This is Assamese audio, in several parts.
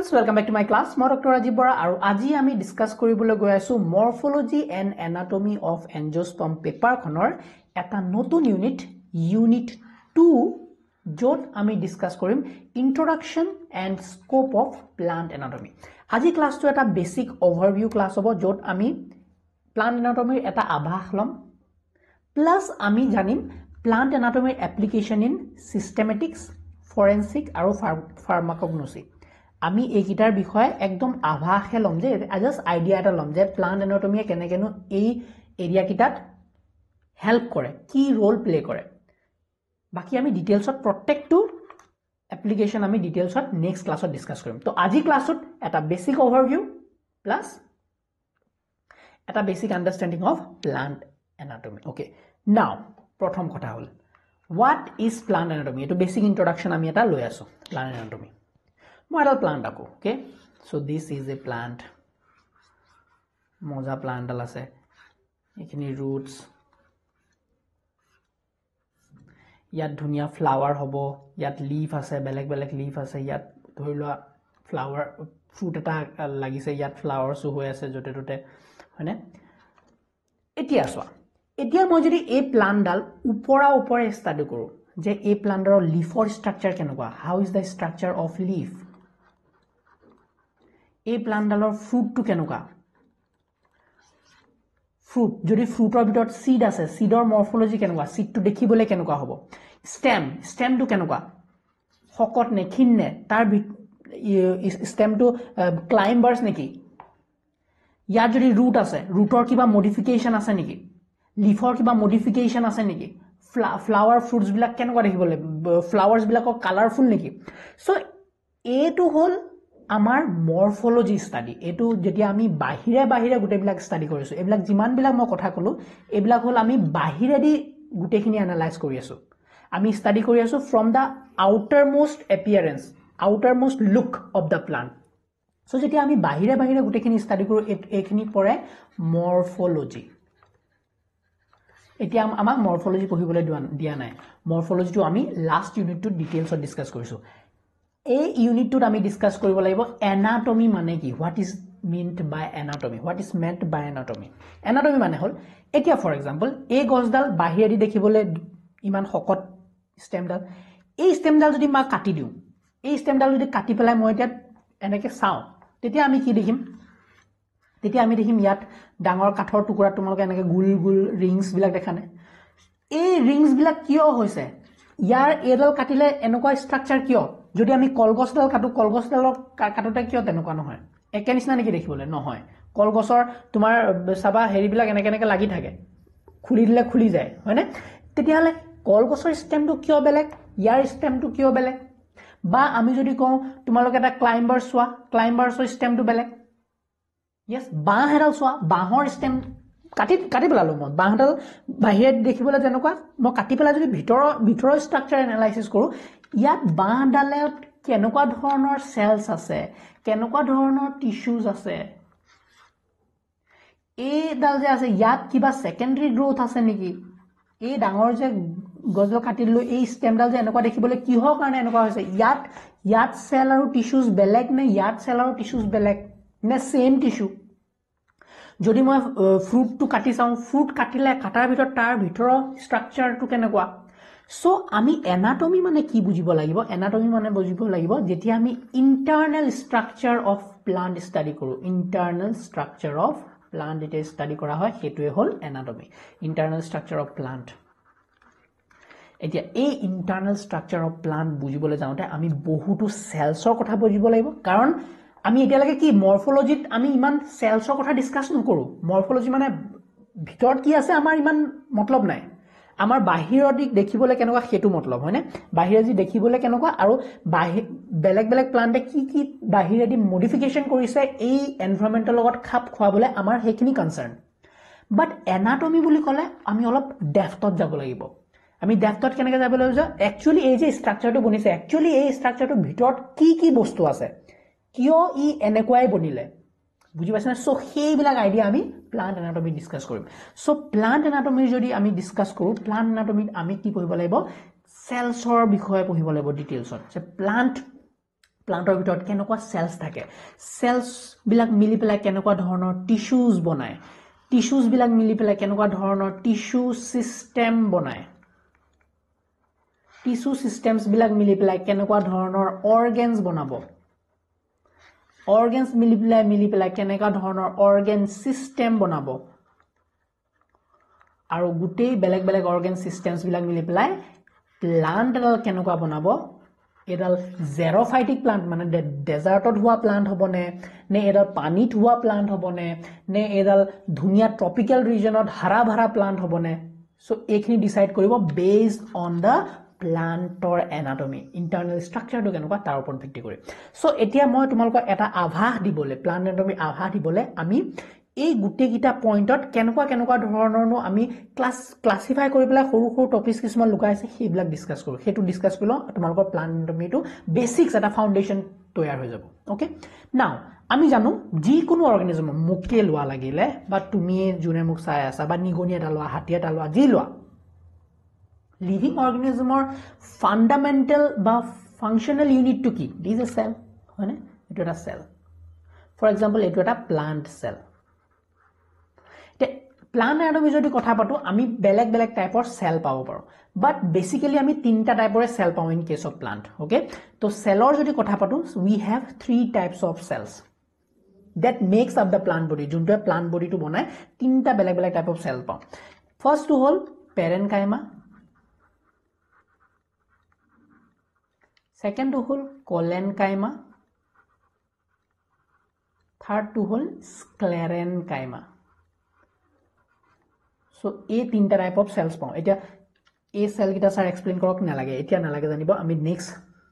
students, welcome back to my class. Moi Dr. Rajiv Bora aru aji ami discuss koribole goi asu morphology and anatomy of angiosperm paper khonor eta notun unit 2 jot ami discuss korim introduction and scope of plant anatomy. Aji class to eta basic overview class hobo jot ami plant anatomy eta abhah lom plus ami janim plant anatomy application in systematics, forensic aru pharmacognosy. আমি এইকিটাৰ বিষয়ে একদম আভাসে লম যে জাস্ট আইডিয়া এটা লম যে প্লান্ট এনাটমি কেনেকেনো এই এৰিয়া কিটাত হেল্প কৰে কি ৰোল প্লে কৰে বাকি আমি ডিটেইলছত প্ৰত্যেকটো এপ্লিকেশন আমি ডিটেইলছত নেক্সট ক্লাছত ডিসকাস কৰিম তো আজি ক্লাছত এটা বেসিক ওভাৰভিউ প্লাস এটা basic understanding of plant anatomy okay now প্ৰথম কথা হল what is plant anatomy এটো বেসিক ইন্ট্ৰোডাকশন আমি এটা লৈ আছো plant anatomy model plant ako okay so this is a plant moja plant dal ase ekhini roots yat dhunia flower hobo yat leaf ase beleg leaf ase yat dhoilo flower fruit eta lagise yat flower so hoy ase jote tote hone etia moi jodi ei plant dal upore study koru je ei plant ro leaf or structure kenukwa how is the structure of leaf এই প্লান্টডালৰ ফ্ৰুটটো কেনেকুৱা ফ্ৰুট যদি ফ্ৰুটৰ ভিতৰত সিড আছে সিডৰ মৰ্ফোলজি কেনেকুৱা সিডটো দেখিবলৈ কেনেকুৱা হ'ব স্টেমটো কেনেকুৱা হকট নে ক্ষীণ নে তাৰ স্টেমটো ক্লাইম্বাৰ্স নেকি ইয়াত যদি ৰুট আছে ৰুটৰ কিবা মডিফিকেশন আছে নেকি লিফৰ কিবা মডিফিকেশন আছে নেকি ফ্লাৱাৰ ফ্ৰুটস বিলাক কেনেকুৱা দেখিবলৈ ফ্লাৱাৰ্স বিলাকৰ কালাৰফুল নেকি সো এটো হল আমাৰ মৰ্ফোলজি ষ্টাডি এটো যেতিয়া আমি বাহিৰে গুটেবিলাক ষ্টাডি কৰিছো এবিলাক যিমান বিলাক মই কথা কলো এবিলাক হল আমি বাহিৰেদি গুটেখিনি এনালাইজ কৰি আছো আমি ষ্টাডি কৰি আছো from da outer most appearance outer most look of the plant so যেতিয়া আমি বাহিৰে গুটেখিনি ষ্টাডি কৰো এখিনি পৰে মৰ্ফোলজি এতিয়া আমাক মৰ্ফোলজি পঢ়িবলৈ দিয়া নাই মৰ্ফোলজিটো আমি লাষ্ট ইউনিটটো ডিটেইলছত ডিসকাস কৰিছো এই ইউনিটটোত আমি ডিসকাস কৰিব লাগিব এনাটমি মানে কি what is meant by anatomy what is meant by anatomy মানে হল এতিয়া ফৰ এক্সাম্পল এই গছডাল বাহিৰেদি দেখিবলৈ ইমান হকত ষ্টেমডাল এই ষ্টেমডাল যদি মই কাটি দিও এই ষ্টেমডাল যদি কাটি পেলাই মই এতিয়া এনেকে চাও তেতিয়া আমি কি দেখিম ইয়াত ডাঙৰ কাঠৰ টুকুৰা তোমালোকে এনেকে গুল ৰিংস বিলাক দেখানে এই ৰিংস বিলাক কিয় হৈছে ইয়াৰ এডাল কাটিলে এনেকুৱা ষ্ট্ৰাকচাৰ কিয় যদি আমি কলগছডাল কাটো কলগছডালৰ কাটোতে কিয় তেনেকুৱা নহয় একে নিচিনা নেকি দেখিবলৈ নহয় কলগছৰ তোমাৰ সাবা হেৰিবিলাক এনেকে লাগি থাকে খুলি দিলে খুলি যায় হয়নে তেতিয়াহলে কলগছৰ ষ্টেমটো কিয় বেলেগ ইয়াৰ ষ্টেমটো কিয় বেলেগ বা আমি যদি কওঁ তোমালোকে এটা ক্লাইম্বাৰ চোৱা ক্লাইম্বাৰছৰ ষ্টেমটো বেলেগ yes বাহ এডাল চোৱা বাহৰ ষ্টেম কাটি পেলালো মই বাহডাল বাহিৰত দেখিবলৈ যেনেকুৱা মই কাটি পেলাই যদি ভিতৰৰ ষ্ট্ৰাকচাৰ এনালাইসিস কৰো ইয়াত বাহডালে কেনেকুৱা ধৰণৰ সেলস আছে কেনেকুৱা ধৰণৰ টিস্যুজ আছে এইডাল যে আছে ইয়াত কিবা সেকেন্ডাৰী গ্ৰোথ আছে নেকি এই ডাঙৰ যে গছডাল কাটি দিলো এই ষ্টেমডাল যে এনেকুৱা দেখিবলৈ কিহৰ কাৰণে এনেকুৱা হৈছে ইয়াত সেল আৰু টিস্যুজ বেলেগ নে ইয়াত সেল আৰু টিস্যুজ বেলেগ নে সেম টিস্যু যদি মই ফ্ৰুটটো কাটি চাও ফ্ৰুট কাটিলে কাটাৰ ভিতৰত তাৰ ভিতৰৰ ষ্ট্ৰাকচাৰটো কেনেকুৱা সো আমি এনাটমি মানে কি বুজিব লাগিব এনাটমি মানে বুজিব লাগিব যেতিয়া আমি internal structure of plant study কৰো ইন্টাৰনেল ষ্ট্ৰাকচাৰ অফ প্লান্ট যেটা ষ্টাডি কৰা হয় হেতুৱে হল anatomy internal structure of plant এতিয়া এই ইন্টাৰনেল ষ্ট্ৰাকচাৰ অফ প্লান্ট বুজিবলৈ যাওঁতে আমি বহুতো সেলছৰ কথা বুজিব লাগিব কাৰণ আমি এতিয়ালৈকে কি মৰ্ফোলজিত আমি ইমান সেলছৰ কথা ডিসকাস নকৰো মৰ্ফোলজি মানে ভিতৰত কি আছে আমাৰ ইমান মতলব নাই আমাৰ বাহিৰদি দেখিবলৈ কেনেকুৱা হেতু মতলব হয়নে বাহিৰদি দেখিবলৈ কেনেকুৱা আৰু বেলেগ প্লান্টে কি বাহিৰদি মডিফিকেশন কৰিছে এই এনভায়ৰনমেন্টৰ লগত খাপ খোৱাবলৈ আমাৰ হেখিনি কনসাৰ্ন বাট এনাটমি বুলি ক'লে আমি অলপ ডেপথত যাব লাগিব আমি ডেপথত কেনেকৈ যাব লাগিব একচুয়ালি এই যে ষ্ট্ৰাকচাৰটো বনিছে একচুয়ালি এই ষ্ট্ৰাকচাৰটোৰ ভিতৰত কি বস্তু আছে কিয় ই এনেকুৱাই বনিলে বুজি পাইছানে সো সেইবিলাক আইডিয়া আমি প্লান্ট এনাটমি ডিসকাস কৰিম সো প্লান্ট এনাটমি যদি আমি ডিসকাস কৰো প্লান্ট এনাটমিত আমি কি পঢ়িব লাগিব সেলছৰ বিষয়ে পঢ়িব লাগিব ডিটেইলছত যে প্লান্টৰ ভিতৰত কেনেকুৱা সেলস থাকে সেলস বিলাক মিলি পেলাই কেনেকুৱা ধৰণৰ টিস্যুজ বনায় টিস্যুজ বিলাক মিলি পেলাই কেনেকুৱা ধৰণৰ টিস্যু সিস্টেম বনায় টিস্যু সিস্টেমস বিলাক মিলি পেলাই কেনেকুৱা ধৰণৰ অৰ্গানস বনাব অৰ্গানস মিলি পেলাই কেনেকুৱা ধৰণৰ অৰ্গান সিস্টেম বনাব আৰু গুটেই বেলেগ বেলেগ অৰ্গান সিস্টেমস বিলাক মিলি পেলাই প্লান্ট এডাল কেনেকুৱা বনাব এডাল জেৰফাইটিক প্লান্ট মানে ডেজাৰ্টত হোৱা প্লান্ট হবনে নে এডাল পানীত হোৱা প্লান্ট হবনে নে এডাল ধুনিয়া ট্ৰপিক্যাল ৰিজনত হাৰা ভৰা প্লান্ট হবনে সো এইখিনি ডিসাইড কৰিব based on the প্লান্টৰ anatomy internal স্ট্ৰাকচাৰটো কেনেকুৱা তাৰ ওপৰত ভিত্তি কৰি সো এতিয়া মই তোমালোকক এটা আভাস দিবলে প্লান্ট এনাটমি আভাস দিবলে আমি এই গুটে গিটা পইণ্টত কেনেকুৱা ধৰণৰনো আমি ক্লাসিফাই কৰি পেলাই সৰু সৰু টপিকস কিছুমান লুকাই আছে সেইবিলাক ডিসকাস কৰো হেতু ডিসকাস কৰিলো তোমালোকৰ প্লান্ট এনাটমিটো বেসিক্স এটা ফাউন্ডেশন তৈয়াৰ হৈ যাব ওকে নাও আমি জানো যি কোনো অৰ্গানিজম মুকে লোৱা লাগিলে বা তুমি জুনে মুক চাই আছা বা নিগনি এটা লোৱা হাতী এটা লোৱা যি লোৱা লিভিং অৰ্গানিজমৰ ফান্ডামেন্টাল বা ফাংশনাল ইউনিটটো কি দিস এ সেল হয়নে এটো এটা সেল ফৰ এক্সাম্পল এটো এটা প্লান্ট সেল প্লান্ট এনাটমি যদি কথা পাতো আমি বেলেগ বেলেগ টাইপৰ সেল পাব পাৰো বাট বেসিক্যালি আমি তিনটা টাইপৰ সেল পাও in case of plant okay তো সেলৰ যদি কথা পাতো we have 3 types of cells that makes up the plant body যোনটো প্লান্ট বডিটো বনায় তিনটা বেলেগ বেলেগ টাইপ অফ সেল পাও ফাৰ্স্ট টু হল পেৰেনকাইমা সেকেন্ড টু হল কোলেনকাইমা থাৰ্ড টু হল স্ক্লেৰেনকাইমা সো এই তিনটা টাইপ অফ সেলস পাও এতিয়া এই সেল গিটা স্যার এক্সপ্লেইন কৰক নালাগে এতিয়া নালাগে জানিব আমি নেক্সট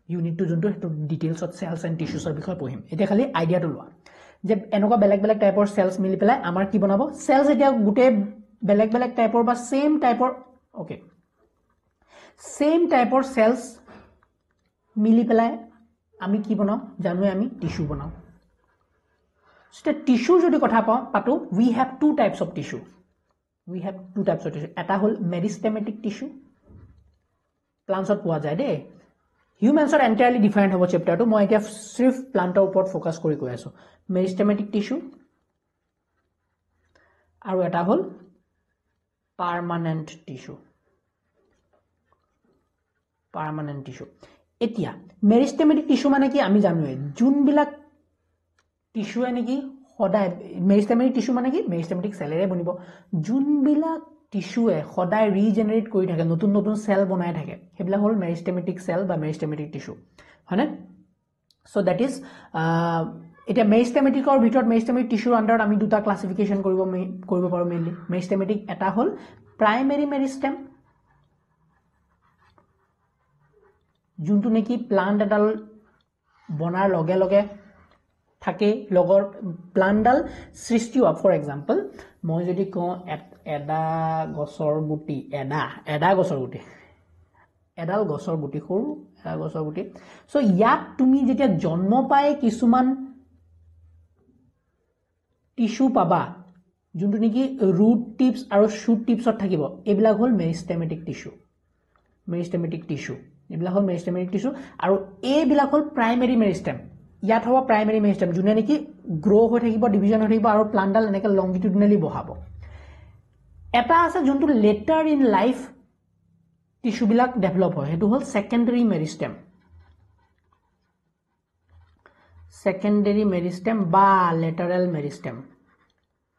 ইউনিটটো যোনটো হেতু ডিটেইলস অফ সেলস এন্ড টিস্যুসৰ বিষয়ে পঢ়িম এতিয়া খালি আইডিয়াটো লোৱা যে এনেকুৱা বেলেগ বেলেগ টাইপৰ সেলস মিলি পেলাই আমাৰ কি বনাব সেলস এতিয়া গুটে বেলেগ বেলেগ টাইপৰ বা সেম টাইপৰ ওকে সেম টাইপৰ সেলস মিলি পেলাই আমি কি বনাও জানো আমি টিস্যু বনাও সো টিস্যু যদি কথা পাতো we have two types of tissue এটা হল মেৰিষ্টেমেটিক টিস্যু প্লান্টছত পোৱা যায় দে হিউম্যানছৰ এন্টায়াৰলি ডিফাৰেন্ট হ'ব চেপ্টাৰটো মই এতিয়া সিৰ্ফ প্লান্টৰ ওপৰত ফোকাস কৰি কৈ আছো মেৰিষ্টেমেটিক টিস্যু আৰু এটা হল পাৰ্মানেন্ট টিস্যু এতিয়া মেৰিষ্টেমেটিক টিস্যু মানে কি আমি জানোৱে যোনবিলাক টিস্যু নেকি সদায় মেৰিষ্টেমেটিক টিস্যু মানে কি মেৰিষ্টেমেটিক সেলেৰে বনিব যোনবিলাক টিস্যুৱে সদায় ৰিজেনাৰেট কৰি থাকে নতুন নতুন সেল বনাই থাকে হেবিলাক হল মেৰিষ্টেমেটিক সেল বা মেৰিষ্টেমেটিক টিস্যু হয়নে সো দ্যাট ইজ এটা মেৰিষ্টেমেটিকৰ ভিতৰত মেৰিষ্টেমেটিক টিস্যুৰ আন্ডাৰত আমি দুটা ক্লাসিফিকেশন কৰিব পাৰো মেইনলি মেৰিষ্টেমেটিক এটা হল প্ৰাইমেৰী মেৰিষ্টেম যোনটো নেকি প্লান্ট এডাল বনাৰ লগে লগে থাকে লগৰ প্লান্টডাল সৃষ্টি হোৱা ফৰ এক্সাম্পল মই যদি কওঁ এডা গছৰ গুটি এডা গছৰ গুটি এডাল গছৰ গুটি সৰু এডা গছৰ গুটি সো ইয়াত তুমি যেতিয়া জন্ম পায় কিছুমান টিস্যু পাবা যোনটো নেকি ৰুট টিপস আৰু শুট টিপসত থাকিব এইবিলাক হল মেৰিষ্টেমেটিক টিস্যু এইবিলাক হল মেৰিষ্টেমেটিক টিস্যু আৰু এইবিলাক হল প্ৰাইমেৰী মেৰিষ্টেম ইয়াত হ'ব প্ৰাইমেৰী মেৰিষ্টেম যোনে নেকি গ্ৰো হৈ থাকিব ডিভিজন হৈ থাকিব আৰু প্লান্টডাল এনেকৈ লংগিটিউডিনেলি বহাব এটা আছে যোনটো লেটাৰ ইন লাইফ টিস্যু বিলাক ডেভেলপ হয় হেতু হল সেকেন্ডাৰী মেৰিষ্টেম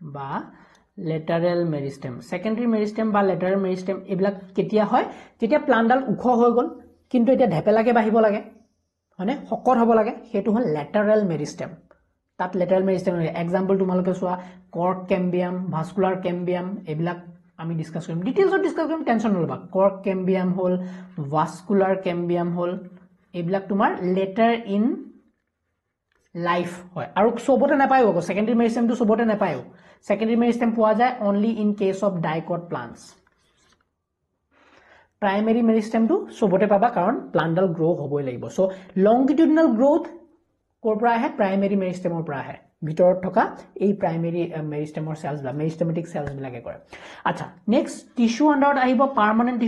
বা লেটাৰেল মেৰিষ্টেম সেকেন্ডাৰী মেৰিষ্টেম বা লেটাৰেল মেৰিষ্টেম এইবিলাক কেতিয়া হয় যেতিয়া প্লান্টডাল ওখ হৈ গল কিন্তু এতিয়া ঢেপেলাকে বাঢ়িব লাগে হয়নে শকত হ'ব লাগে হেতু হল লেটাৰেল মেৰিষ্টেম তাত লেটাৰেল মেৰিষ্টেম এক্সাম্পল তোমালোকে চোৱা কৰ্ক কেম্বিয়াম ভাস্কুলাৰ কেম্বিয়াম এইবিলাক আমি ডিসকাস কৰিম ডিটেইলছত ডিসকাস কৰিম টেনশন নলবা কৰ্ক কেম্বিয়াম হল ভাস্কুলাৰ কেম্বিয়াম হল এইবিলাক তোমাৰ লেটাৰ ইন লাইফ হয় আৰু সবতে নাপায় আকৌ সেকেন্ডাৰী মেৰিষ্টেমটো সবতে নাপায় সেকেন্ডাৰী মেৰিষ্টেম পোৱা যায় only in case of dicot plants primary মেৰিষ্টেমটো সবতে পাবা কাৰণ প্লান্টডাল গ্ৰো হ'বই লাগিব সো লংগিটিউডিনেল গ্ৰোথ কৰ পৰা আহে প্ৰাইমেৰী মেৰিষ্টেমৰ পৰা আহে ভিতৰত থকা এই প্ৰাইমেৰী মেৰিষ্টেমৰ সেলছবিলাক মেৰিষ্টেমেটিক সেলছবিলাকে কৰে আচ্ছা নেক্সট টিস্যু আন্ডাৰত আহিব পাৰ্মানেন্ট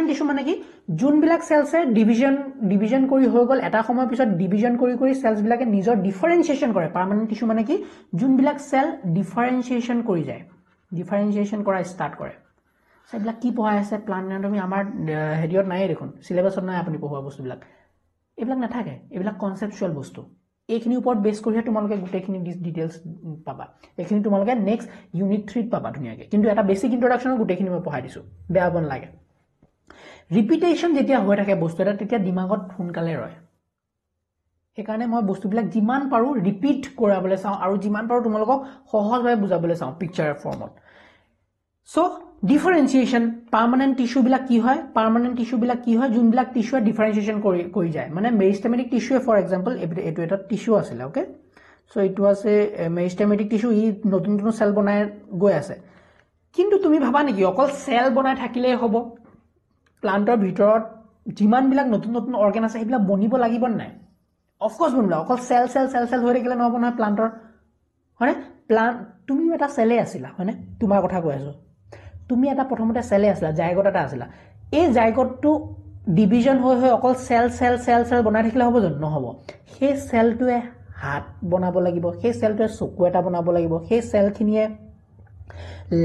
টিস্যু মানে কি যোনবিলাক সেলছে ডিভিজন কৰি হৈ গল এটা সময়ৰ পিছত ডিভিজন কৰি সেলছবিলাকে নিজৰ ডিফাৰেন্সিয়েচন কৰে পাৰ্মানেন্ট টিস্যু মানে কি যোনবিলাক সেল ডিফাৰেন্সিয়েচন কৰি যায় ডিফাৰেন্সিয়েচন কৰা ষ্টাৰ্ট কৰে সেবিলাক কি পঢ়াই আছে প্লান্ট এনাটমি আমাৰ হেডিয়ত নাই দেখোন সিলেবাছত নাই আপুনি পঢ়োৱা বস্তুবিলাক এইবিলাক নাথাকে এইবিলাক কনসেপচুৱেল বস্তু এইখিনি ওপৰত বেস কৰিহে তোমালোকে গুটেখিনি ডিটেইলছ পাবা এইখিনি তোমালোকে নেক্সট ইউনিট 3 পাবা ধুনিয়াকে কিন্তু এটা বেসিক ইন্ট্ৰোডাকশনৰ গুটেখিনি মই পঢ়াই দিছো বেয়া বন লাগে ৰিপিটেশন যেতিয়া হৈ থাকে বস্তু এটা তেতিয়া দিমাগত সোনকালে ৰয় সেইকাৰণে মই বস্তুবিলাক যিমান পাৰো ৰিপিট কৰাবলৈ চাও আৰু যিমান পাৰো তোমালোকক সহজভাৱে বুজাবলৈ চাও পিকচাৰৰ ফৰ্মত সো ডিফাৰেন্সিয়েশন পাৰ্মানেন্ট টিস্যু বিলাক কি হয় যোনবিলাক টিস্যু ডিফাৰেন্সিয়েশন কৰি যায় মানে মেৰিষ্টেমেটিক টিস্যু ফৰ এক্সাম্পল এটো এটা টিস্যু আছিল ওকে সো ইটো আছে মেৰিষ্টেমেটিক টিস্যু ই নতুন সেল বনাই গৈ আছে কিন্তু তুমি ভাবা নেকি অকল সেল বনাই থাকিলে হ'ব প্লান্টৰ ভিতৰত যিমান বিলাক নতুন অৰ্গান আছে সেইবিলাক বনিব লাগিব নাই অফ কোৰ্স বনিব অকল সেল হৈ থাকিলে নহব নহয় প্লান্টৰ হয়নে প্লান্ট তুমি এটা সেলে আছিলা হয়নে তোমাৰ কথা কৈ আছো তুমি এটা প্ৰথমতে সেলে আছিলা জাইগট এটা আছিলা এই জাইগটটো ডিভিজন হৈ অকল সেল বনাই থাকিলে হ'ব জানো নহব সেই সেলটোৱে হাত বনাব লাগিব সেই সেলটোৱে চকু এটা বনাব লাগিব সেই সেলখিনিয়ে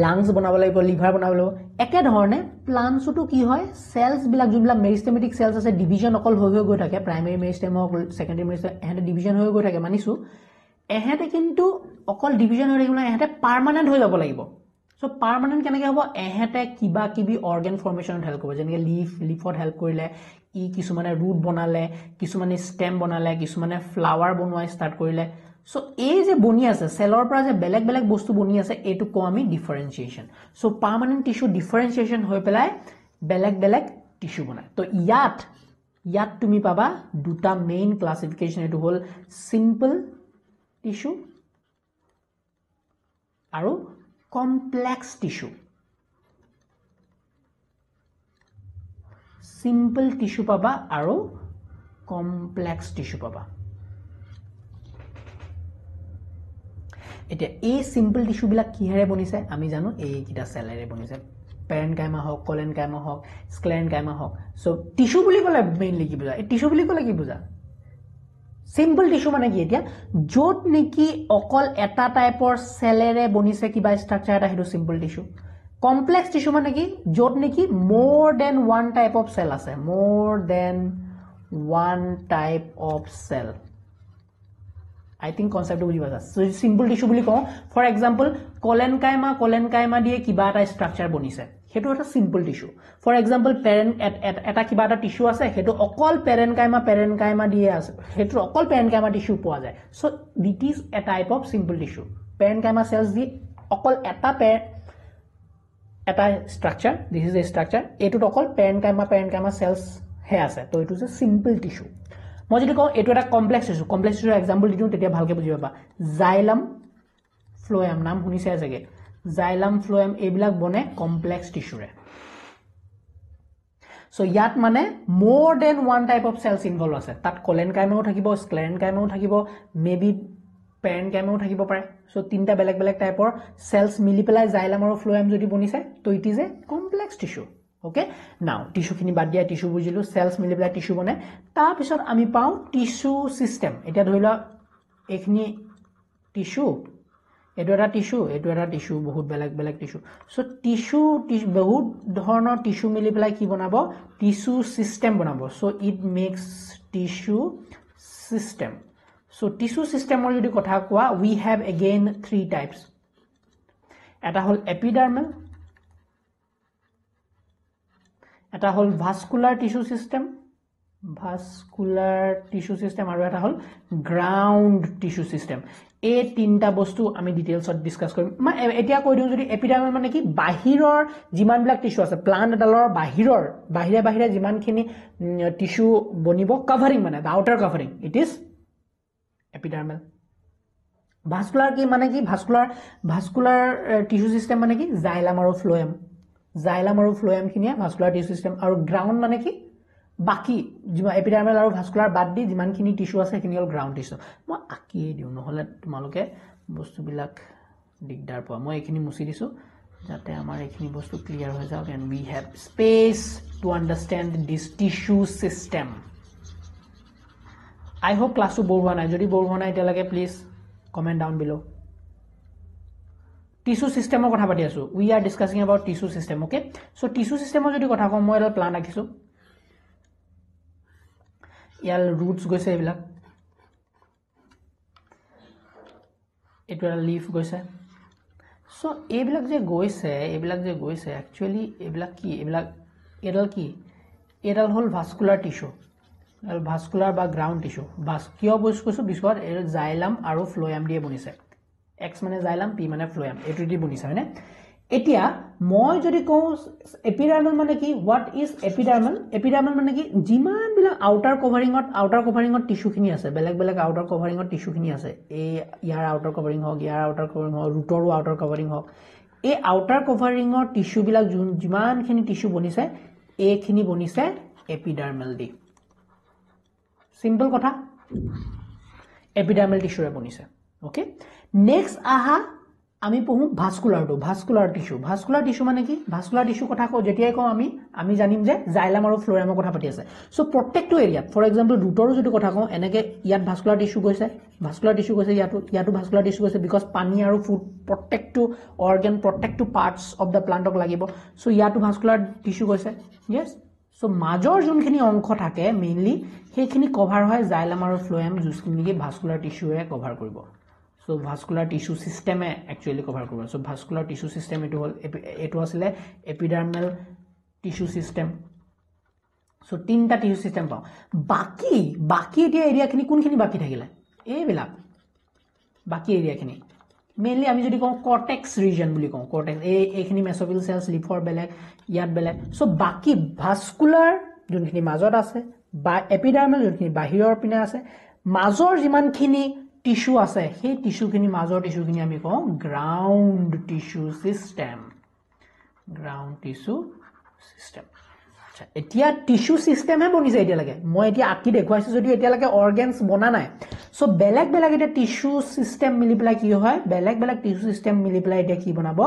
লাংস বনাব লাগিব লিভাৰ বনাব লাগিব একে ধৰণে প্লান্টছটো কি হয় সেলছ বিলাক যোনবিলাক মেৰিষ্টেমেটিক সেলছ আছে ডিভিজন অকল হৈ গৈ থাকে প্ৰাইমেৰী মেৰিষ্টেম হওক সেকেন্ডাৰী মেৰিষ্টেম এহেতে ডিভিজন হৈ গৈ থাকে মানিছো এহেতে কিন্তু অকল ডিভিজন হৈ থাকিলে এহেতে পাৰ্মানেন্ট হৈ যাব লাগিব সো পাৰ্মানেন্ট কেনেকৈ হ'ব এহেতে কিবা কিবি অৰ্গান ফৰ্মেশনত হেল্প কৰিব যেনেকৈ লিফত হেল্প কৰিলে ই কিছুমানে ৰুট বনালে কিছুমানে স্টেম বনালে কিছুমানে ফ্লাৱাৰ বনোৱা ষ্টাৰ্ট কৰিলে সো এই যে বনি আছে সেলৰ পৰা যে বেলেগ বস্তু বনি আছে এটো কো আমি ডিফাৰেন্সিয়েশন সো পাৰ্মানেন্ট টিস্যু ডিফাৰেন্সিয়েশন হৈ পেলাই বেলেগ টিস্যু বনায় তো ইয়াত তুমি পাবা দুটা মেইন ক্লাসিফিকেশন এটো হল সিম্পল টিস্যু আৰু complex tissue simple tissue paba aro complex tissue paba eta ei simple tissue bila ki here bonise ami janu ei kita cellere bonise parenchyma hok collenchyma hok sclerenchyma hok so tissue buli kole mainly ki buja ei tissue buli kole ki buja simple tissue মানে কি এতিয়া যত নেকি অকল এটা টাইপৰ সেলেৰে বনিছে কিবা ষ্ট্ৰাকচাৰ এটা হেতু সিম্পল টিস্যু কমপ্লেক্স টিস্যু মানে কি যত নেকি more then one type of cell আছে more then one type of cell I think কনসেপ্টটো বুজি পাইছা সো সিম্পল টিস্যু বুলি কওঁ ফৰ এক্সাম্পল কলেনকাইমা দিয়ে কিবা এটা ষ্ট্ৰাকচাৰ বনিছে হেতু এটা সিম্পল টিস্যু ফৰ এক্সাম্পল এটা কিবা এটা টিস্যু আছে হেতু অকল পেৰেনকাইমা দিয়ে আছে হেতু অকল পেৰেনকাইমা টিস্যু পোৱা যায় so that is a type of simple tissue parenchyma cells দি অকল এটা structure this is a structure এটু অকল পেৰেনকাইমা সেলস হে আছে তো এটু যে সিম্পল টিস্যু মই যদি কওঁ এটু এটা কমপ্লেক্স টিস্যু এক্সাম্পল দিওঁ তেতিয়া ভালকে বুজি পাবা জাইলাম ফ্লোএম নাম শুনিছে চাগে জাইলাম ফ্লোএম এইবিলাক বনে কমপ্লেক্স টিস্যুৰে সো ইয়াত মানে মোৰ then one type of sales involve আছে তাত কলেনকাইমাও থাকিব স্ক্লেৰেনকাইমাও থাকিব মেবি পেৰেনকাইমাও থাকিব পাৰে সো তিনটা বেলেগ টাইপৰ সেলস মিলি পেলাই জাইলাম আৰু ফ্লোএম যদি বনিছে তো it is a complex tissue okay নাও টিস্যু খিনি বাদ দিয়া টিস্যু বুজিলো সেলস মিলি পেলাই টিস্যু বনে তাৰ পিছত আমি পাও টিস্যু সিস্টেম এটা ধৰিলা এখিনি টিস্যু এটো এটা টিস্যু বহুত বেলেগ টিস্যু সো টিস্যু বহুত ধৰণৰ টিস্যু মিলি পেলাই কি বনাব টিস্যু সিস্টেম বনাব so it makes tissue system so tissue সিস্টেমৰ যদি কথা কোৱা উই হ্যাভ এগেইন 3 টাইপস এটা হল এপিডাৰ্মেল এটা হল ভাস্কুলাৰ টিস্যু সিস্টেম আৰু এটা হল গ্ৰাউন্ড টিস্যু সিস্টেম এই তিনটা বস্তু আমি ডিটেইলছত ডিসকাস কৰিম মানে এতিয়া কৈ দিও যদি এপিডাৰ্মেল মানে কি বাহিৰৰ যিমান বিলাক টিস্যু আছে প্লান্ট এডালৰ বাহিৰে যিমানখিনি টিস্যু বনিব কভাৰিং মানে outer covering it is epidermal vascular কি মানে কি ভাস্কুলাৰ টিস্যু সিস্টেম মানে কি জাইলাম আৰু ফ্লোএম খিনিয়ে ভাস্কুলাৰ টিস্যু সিস্টেম আৰু গ্ৰাউন্ড মানে কি বাকি এপিডাৰ্মেল আৰু ভাস্কুলাৰ বাদ দি যিমানখিনি টিস্যু আছে সেইখিনি হল গ্ৰাউন্ড টিস্যু মই আঁকিয়ে দিওঁ নহলে তোমালোকে বস্তুবিলাক দিগদাৰ পোৱা মই এখিনি মুছি দিছো যাতে আমাৰ এখিনি বস্তু ক্লিয়াৰ হৈ যাওক and we have space to understand this tissue system. I hope class to bore howa nai jodi bore howa nai etilage please comment down below. Tissue system or kotha pati asu we are discussing about tissue system. Okay, so tissue system jodi kotha kom moi plan rakhisu yal roots goise ebilak etu leaf goise so ebilak je goise actually ebilak ki edal ki edal hol vascular tissue vascular ba ground tissue bas kiyo bois koisu biswar xylem aru phloem die bonise x mane xylem p mane phloem etu di bonise hane etia moi jodi ko epidermal mane ki what is epidermal mane ki jiman bila outer covering ot tissue khini ase belag outer covering ot tissue khini ase e yar outer covering hok root or outer covering hok e outer covering ot tissue bila jiman khini tissue bonise e khini bonise epidermal di simple kotha epidermal tissue re bonise. Okay, next aha আমি পহু ভাস্কুলার টিস্যু মানে কি ভাস্কুলার টিস্যু কথা কো যেতিয়াই কো আমি জানিম যে জাইলাম আৰু ফ্লোৰামৰ কথা পাতি আছে সো প্ৰত্যেকটো এৰিয়া ফৰ এক্সাম্পল ৰুটৰো যদি কথা কও এনেকে ইয়াত ভাস্কুলাৰ টিস্যু গৈছে ইয়াতো ভাস্কুলাৰ টিস্যু গৈছে বিকজ পানী আৰু ফুড প্ৰত্যেকটো অৰ্গান প্ৰত্যেকটো পাৰ্টস অফ দা প্লান্টক লাগিব সো ইয়াতো ভাস্কুলাৰ টিস্যু গৈছে yes সো মাজৰ যোনখিনি অংশ থাকে মেইনলি সেইখিনি কভাৰ হয় জাইলাম আৰু ফ্লোৰাম জুসখিনি ভাস্কুলাৰ টিস্যুৱে কভাৰ কৰিব. So vascular tissue system actually cover kora. So vascular tissue system etu asile epidermal tissue system. So tinta tissue system pao baki etia area khini kun khini baki thakile ei bilak baki area khini mainly ami jodi ko cortex region buli ko cortex ei khini mesophyll cells lymph belek yat belek so baki vascular jun khini major ase ba epidermal jun khini bahiror pina ase major jiman khini tissue আছে সেই টিস্যু খিনি মাজৰ টিস্যু খিনি আমি কও গ্ৰাউন্ড টিস্যু সিস্টেম আচ্ছা এতিয়া টিস্যু সিস্টেম হে বনিছে এতিয়া লাগে মই এতিয়া আকি দেখুৱাইছো যদি এতিয়া লাগে অৰ্গানস বনা নাই সো বেলেগ এটা টিস্যু সিস্টেম মিলি পেলাই কি হয় বেলেগ টিস্যু সিস্টেম মিলি পেলাই এতিয়া কি বনাব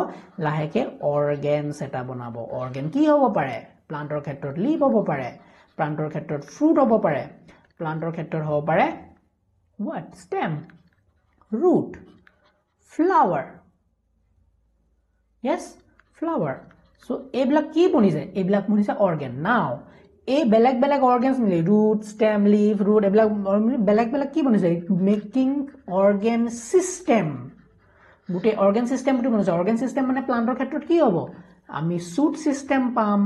লাহেকে অৰ্গানস এটা বনাব অৰ্গান কি হ'ব পাৰে প্লান্টৰ ক্ষেত্ৰত লিভ হ'ব পাৰে প্লান্টৰ ক্ষেত্ৰত ফ্ৰুট হ'ব পাৰে প্লান্টৰ ক্ষেত্ৰত হ'ব পাৰে what stem root flower yes flower so eblak ki bonise organ now a belag organs mili root stem leaf root eblak belag ki bonise making organ system gute organ system tu bonise organ system mane plantor khetrot ki hobo ami shoot system pam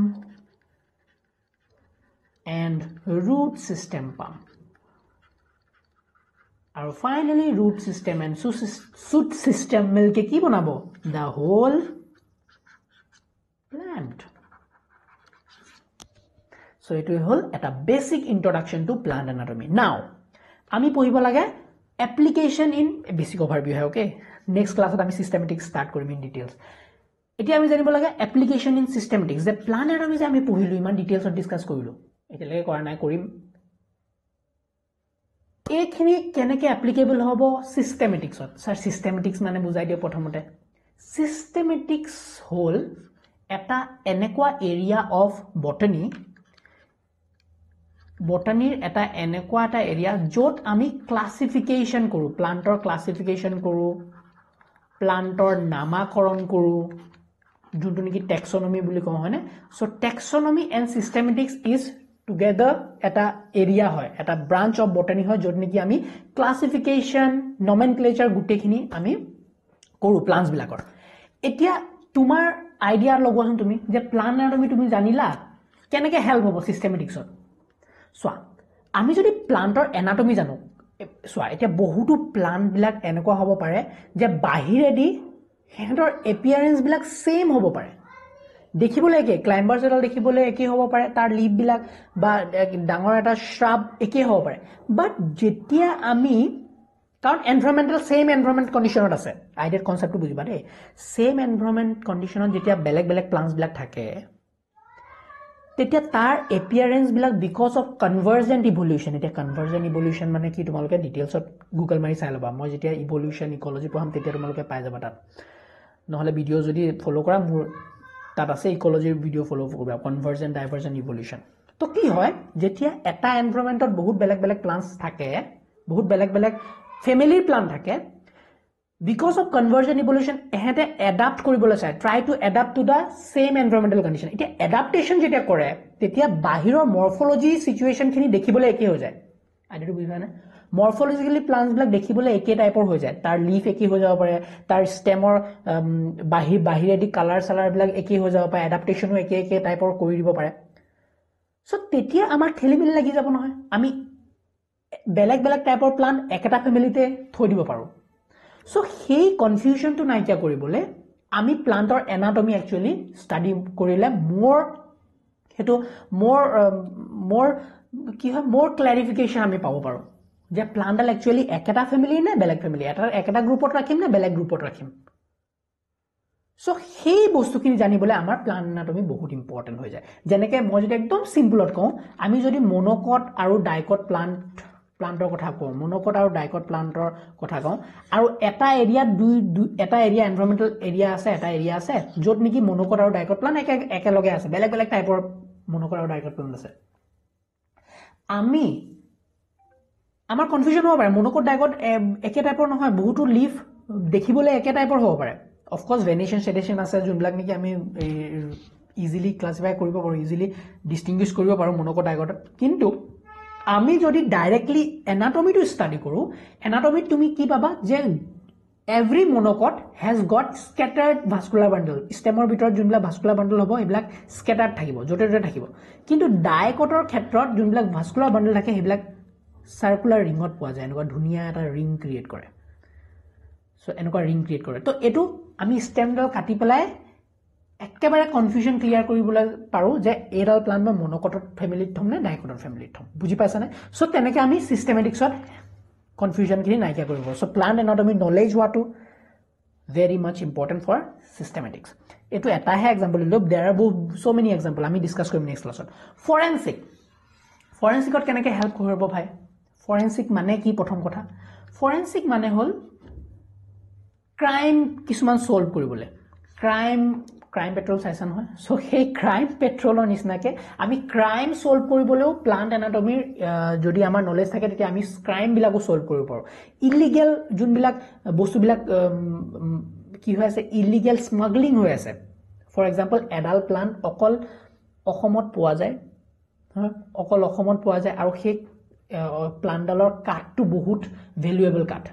and root system pam. And finally root system and shoot system milke ki banabo the whole plant. So it will at a basic introduction to plant anatomy. Now ami pohibo lage application in a basic overview hai okay next class ami systematics start korim in details etia ami janibo lage application in systematics that plant anatomy je ami pohilu iman details of discuss korilu etia lage kora nai korim এখিনি কেনেকে অ্যাপ্লিকেবল হ'ব সিস্টেমেটিক্সত স্যার সিস্টেমেটিক্স মানে বুজাই দিও প্ৰথমতে সিস্টেমেটিক্স হল এটা এনেকুৱা এৰিয়া অফ বটানিৰ এটা এনেকুৱা এটা এৰিয়া য'ত আমি ক্লাসিফিকেশন কৰো প্লান্টৰ ক্লাসিফিকেশন কৰো প্লান্টৰ নামাকৰণ কৰো যোনটো নেকি টেক্সোনমি বুলি কওঁ হয়নে so taxonomy and systematics is together eta area hoy eta branch of botany hoy jot niki ami classification nomenclature gute khini ami koru plants bilakor etia tumar idea logoson tumi je plant anatomy tumi janila keneke help hobo systematics ot swa ami jodi plantor anatomy janu swa etia bohutu plant bilak eneko hobo pare je bahire di hetor appearance bilak same hobo pare দেখিবলে একে ক্লাইম্বার্স এডাল দেখিবলে একে হ'ব পাৰে তাৰ লিভ বিলাক বা ডাঙৰ এটা শ্ৰাব একে হ'ব পাৰে বাট যেতিয়া আমি কাৰণ এনভায়ৰনমেন্টাল সেম এনভায়ৰনমেন্ট কন্ডিশনত আছে আইডিয়াৰ কনসেপ্টটো বুজিবা দেই সেম এনভায়ৰনমেন্ট কন্ডিশনত যেতিয়া বেলেগ প্লান্টস বিলাক থাকে তেতিয়া তাৰ এপিয়াৰেন্স বিলাক বিকজ অফ কনভাৰ্জেন্ট ইভলিউশ্যন এতিয়া কনভাৰ্জেন্ট ইভলিউশ্যন মানে কি তোমালোকে ডিটেইলছত গুগল মাৰি চাই ল'বা মই যেতিয়া ইভলিউশ্যন ইকলজি পঢ়াম তেতিয়া তোমালোকে পাই যাবা তাত নহলে ভিডিও যদি ফলো কৰা মোৰ তাত আছে ইকলজিৰ ভিডিও ফলো কৰিবা কনভাৰ্জেন্ট ডাইভাৰ্জেন্ট ইভলিউশ্যন তো কি হয় যেতিয়া এটা এনভায়ৰনমেন্টত বহুত বেলেগ বেলেগ প্লান্টস থাকে বহুত বেলেগ বেলেগ ফ্যামিলিৰ প্লান্ট থাকে because of convergent evolution ehete adapt koribole chai try to adapt to the same environmental condition etia adaptation jetia kore tetia bahiror morphology situation khini dekhibole eke ho jay aitu bujha na morphologically plants bilak dekhibole eke typeor ho jay tar leaf eke ho jaba pare tar stemor bahiredi color salar bilak eke ho jaba pare adaptation o eke typeor kori dibo pare so tetia amar khelimili lagi jabo nohoy ami beleg typeor plant eketa family te thoi dibo paru so hey confusion to naikya koribole ami plantor anatomy actually study korile more ki hoy more clarification ami pabo paro je plantal actually eketa family na beleg family eketa groupot rakhim na beleg groupot rakhim so hey bostu kini janibole amar plant anatomy bahut important hoy jay jeneke moi jodi ekdom simple ot ko ami jodi monocot aru dicot plantor kotha ko monocot aru dicot plantor kotha ko aru eta area eta area environmental area ase eta area ase jot niki monocot aru dicot plant eke loge ase beleg type or monocot aru dicot plant ase ami amar confusion ho pare monocot dicot eke type or nohoy bahutu leaf dekhibole eke type or ho pare of course venation sedation ase junblak niki ami easily classify koribo paru easily distinguish koribo paru monocot dicot kintu আমি যদি ডাইরেক্টলি anatomy to study কৰো anatomy তুমি কি পাবা যে every monocot has got scattered vascular bundle stemor bitor junbla vascular bundle hobo eblak scattered থাকিব জতে জতে থাকিব কিন্তু ডাইকটৰ ক্ষেত্ৰত junbla vascular bundle থাকে হেবিলাক সাৰ্কুলাৰ ৰিংত পোৱা যায় এনেকুৱা ধুনিয়া এটা ৰিং ক্ৰিয়েট কৰে সো এনেকুৱা ৰিং ক্ৰিয়েট কৰে তো এটো আমি স্টেমডাল কাটি পেলাই একেবাৰে কনফিউজন ক্লিয়াৰ কৰিবলৈ পাৰো যে এডাল প্লান্ট বা মনোকটৰ ফ্যামিলিত থম নে ডাইকটৰ ফ্যামিলিত থম বুজি পাইছা নে সো তেনেকে আমি সিস্টেমেটিক্সত কনফিউজন খিনি নাইকিয়া কৰিব সো প্লান্ট এনাটমি নলেজ হোৱাটো very much important for systematics এটো এটাহে এক্সাম্পল লব there are so many example আমি ডিসকাস কৰিম নেক্সট ক্লাছত ফৰেনসিকত কেনেকে হেল্প কৰিব ভাই ফৰেনসিক মানে কি প্ৰথম কথা ফৰেনসিক মানে হল ক্ৰাইম কিছুমান সলভ কৰিবলৈ crime petrol সাইছন হয় সো সেই crime petrolৰ নিচিনাকে আমি crime solve কৰিবলেও plant anatomy যদি আমাৰ knowledge থাকে তেতিয়া আমি crime বিলাকো solve কৰিব পাৰো illegal যোনবিলাক বস্তুবিলাক কি হৈ আছে illegal smuggling হৈ আছে for example এডাল plant অকল অসমত পোৱা যায় আৰু সেই plant ডালৰ কাঠটো বহুত valuable কাঠ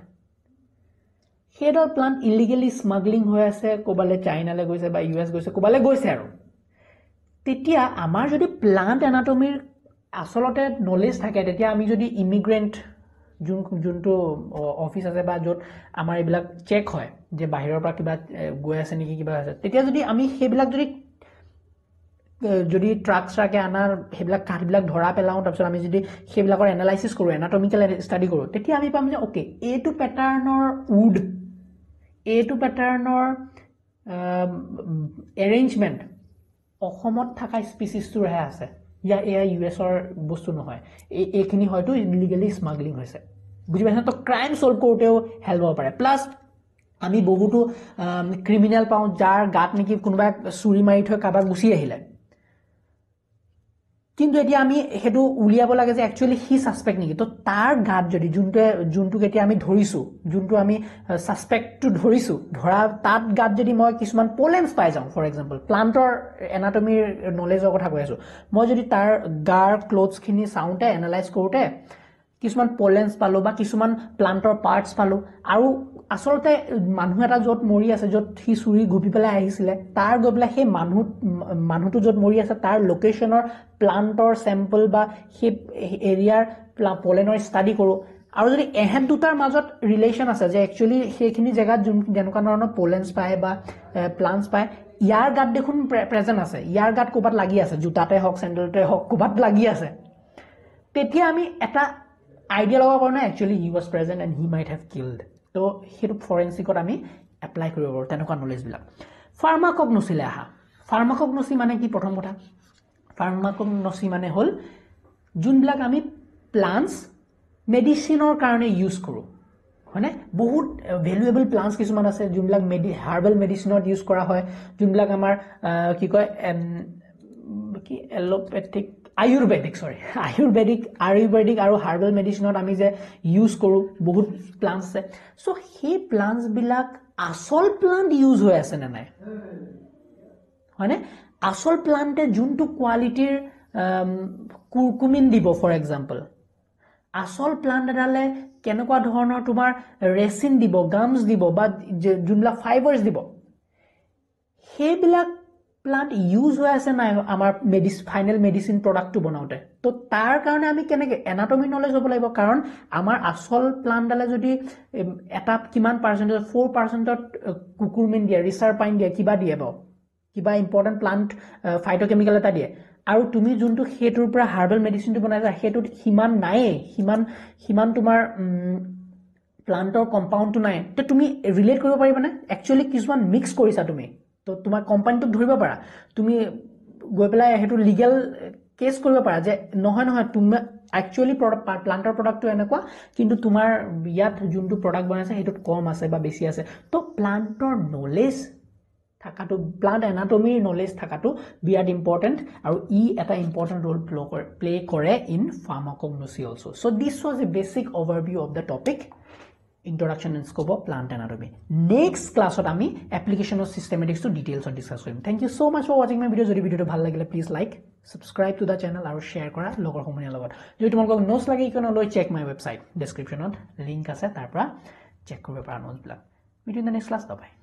হেডৰ প্লান্ট ইলিগেলি স্মাগলিং হৈ আছে কোবালে চাইনালে গৈছে বা ইউএস গৈছে কোবালে গৈছে আৰু তেতিয়া আমাৰ যদি প্লান্ট এনাটমিৰ আসলতে নলেজ থাকে তেতিয়া আমি যদি ইমিগ্ৰেন্ট যোনটো অফিস আছে বা যত আমাৰ এইবিলাক চেক হয় যে বাহিৰৰ পৰা কিবা গৈ আছে নেকি কিবা আছে তেতিয়া যদি আমি হেবিলাক যদি ট্ৰাকে আনাৰ হেবিলাক কাঠবিলাক ধৰা পেলাও তাৰপিছত আমি যদি হেবিলাকৰ এনালাইসিস কৰো এনাটমিক্যাল ষ্টাডি কৰো তেতিয়া আমি পাম যে ওকে এটো প্যাটাৰ্নৰ উড এটো প্যাটাৰ্নৰ এৰেঞ্জমেন্ট অসমত থকা স্পিচিছটোৰ হে আছে ইয়া ইউএছৰ বস্তু নহয় এইখিনি হয়তো ইলিগেলি স্মাগলিং হৈছে বুজি পাইছা তো ক্ৰাইম সলভ কৰোতেও হেল্প হ'ব পাৰে প্লাস আমি বহুতো ক্ৰিমিনাল পাওঁ যাৰ গাত নেকি কোনোবা চুৰি মাৰি থৈ কাবাক গুছি আহিলে কিন্তু এতিয়া আমি হেতু উলিয়াব লাগে যে একচুয়ালি হি সাসপেক্ট নেকি তো তার গাত যদি যোনটো কেতিয়া আমি ধৰিছো যোনটো আমি সাসপেক্টটো ধৰিছো ধৰা তাত গাত যদি মই কিছুমান পোলেন্স পাই যাওঁ ফৰ এক্সাম্পল প্লান্টৰ এনাটমিৰ নলেজৰ কথা কৈ আছো মই যদি তাৰ গাৰ ক্লোথছ খিনি চাউতে এনালাইজ কৰোতে কিছুমান পোলেন্স পালো বা কিছুমান প্লান্টৰ পাৰ্টস পালো আৰু আসলতে মানুহ এটা যত মৰি আছে যত হি চুৰি গুপি পেলাই আহিছিলে তাৰ গবলা হে মানুহটো যত মৰি আছে তাৰ লোকেশনৰ প্লান্টৰ স্যাম্পল বা হে এৰিয়াৰ পোলেনৰ ষ্টাডি কৰো আৰু যদি এহেত দুটাৰ মাজত ৰিলেশন আছে যে একচুয়ালি হেখিনি জায়গাত যেনেকুৱা ধৰণৰ পোলেন্স পায় বা প্লান্টস পায় ইয়াৰ গাত দেখোন প্ৰেজেন্ট আছে ইয়াৰ গাত কোবাত লাগি আছে জুতাতে হক স্যান্ডেলতে হক কোবাত লাগি আছে তেতিয়া আমি এটা আইডিয়া লগাব পাৰো না actually he was present and he might have killed তো হেতু ফৰেনসিকত আমি এপ্লাই কৰিব পাৰো তেনেকুৱা নলেজ বিলাক ফাৰ্মাকগনসিলে আহা ফাৰ্মাকগনসি মানে কি প্ৰথম কথা ফাৰ্মাকগনচি মানে হ'ল যোনবিলাক আমি প্লান্টস মেডিচিনৰ কাৰণে ইউজ কৰোঁ হয়নে বহুত ভ্যালুয়েবল প্লান্টস কিছুমান আছে যোনবিলাক হাৰ্বাল মেডিচিনত ইউজ কৰা হয় যোনবিলাক আমাৰ কি কয় কি এলোপেথিক আয়ুৰ্বেদিক আৰু হাৰ্বাল মেডিচিনত আমি যে ইউজ কৰোঁ বহুত প্লান্টস আছে সো সেই প্লান্টস বিলাক আসল প্লান্ট ইউজ হৈ আছে নে নাই হয়নে আসল প্লান্টে যোনটো কোৱালিটিৰ কুৰকুমিন দিব ফৰ এক্সাম্পল আসল প্লান্ট এডালে কেনেকুৱা ধৰণৰ তোমাৰ ৰেচিন দিব গামছ দিব বা যোনবিলাক ফাইবাৰ্স দিব সেইবিলাক প্লান্ট ইউজ হৈ আছে নাই আমাৰ ফাইনেল মেডিচিন প্ৰডাক্টটো বনাওতে তো তাৰ কাৰণে আমি কেনেকৈ এনাটমি নলেজ হ'ব লাগিব কাৰণ আমাৰ আসল প্লান্টডালে যদি এটা কিমান পাৰ্চেন্টেজ 4% কুকুৰমিন দিয়ে ৰিচাৰপাইন দিয়ে কিবা দিয়ে বাৰু কিবা ইম্পৰ্টেন্ট প্লান্ট ফাইটোকেমিকেল এটা দিয়ে আৰু তুমি যোনটো হেতুৰ পৰা হাৰ্বাল মেডিচিনটো বনাইছা হেতুত হিমান নাই হিমান তোমাৰ প্লান্টৰ কম্পাউণ্ডটো নাই তো তুমি ৰিলেট কৰিব পাৰিবানে একচুয়ালি কিছুমান মিক্স কৰিছা তুমি তো তোমাৰ কোম্পানীটোক ধৰিব পাৰা তুমি গৈ পেলাই হেতু লিগেল কেস কৰিব পাৰা যে নহয় তুমি একচুয়ালি প্লান্টৰ প্ৰডাক্টটো এনেকুৱা কিন্তু তোমাৰ ইয়াত যোনটো প্ৰডাক্ট বনাইছা হেতুত কম আছে বা বেছি আছে তো প্লান্টৰ নলেজ থাকাটো প্লান্ট এনাটমি নলেজ থাকাটো বিৰাট ইম্পৰ্টেন্ট আৰু ই এটা ইম্পৰ্টেন্ট ৰোল প্লে কৰে in pharmacognosy also so this was a basic overview of the topic introduction and scope of plant anatomy next class ot ami application of systematics to details on discuss korim thank you so much for watching my video jodi video to bhal lagile please like subscribe to the channel aru share kora logor homonia logot jodi tumolok notes lage ikon loi check my website description ot link ase tar pora check koribe para notes blak video in the next class bye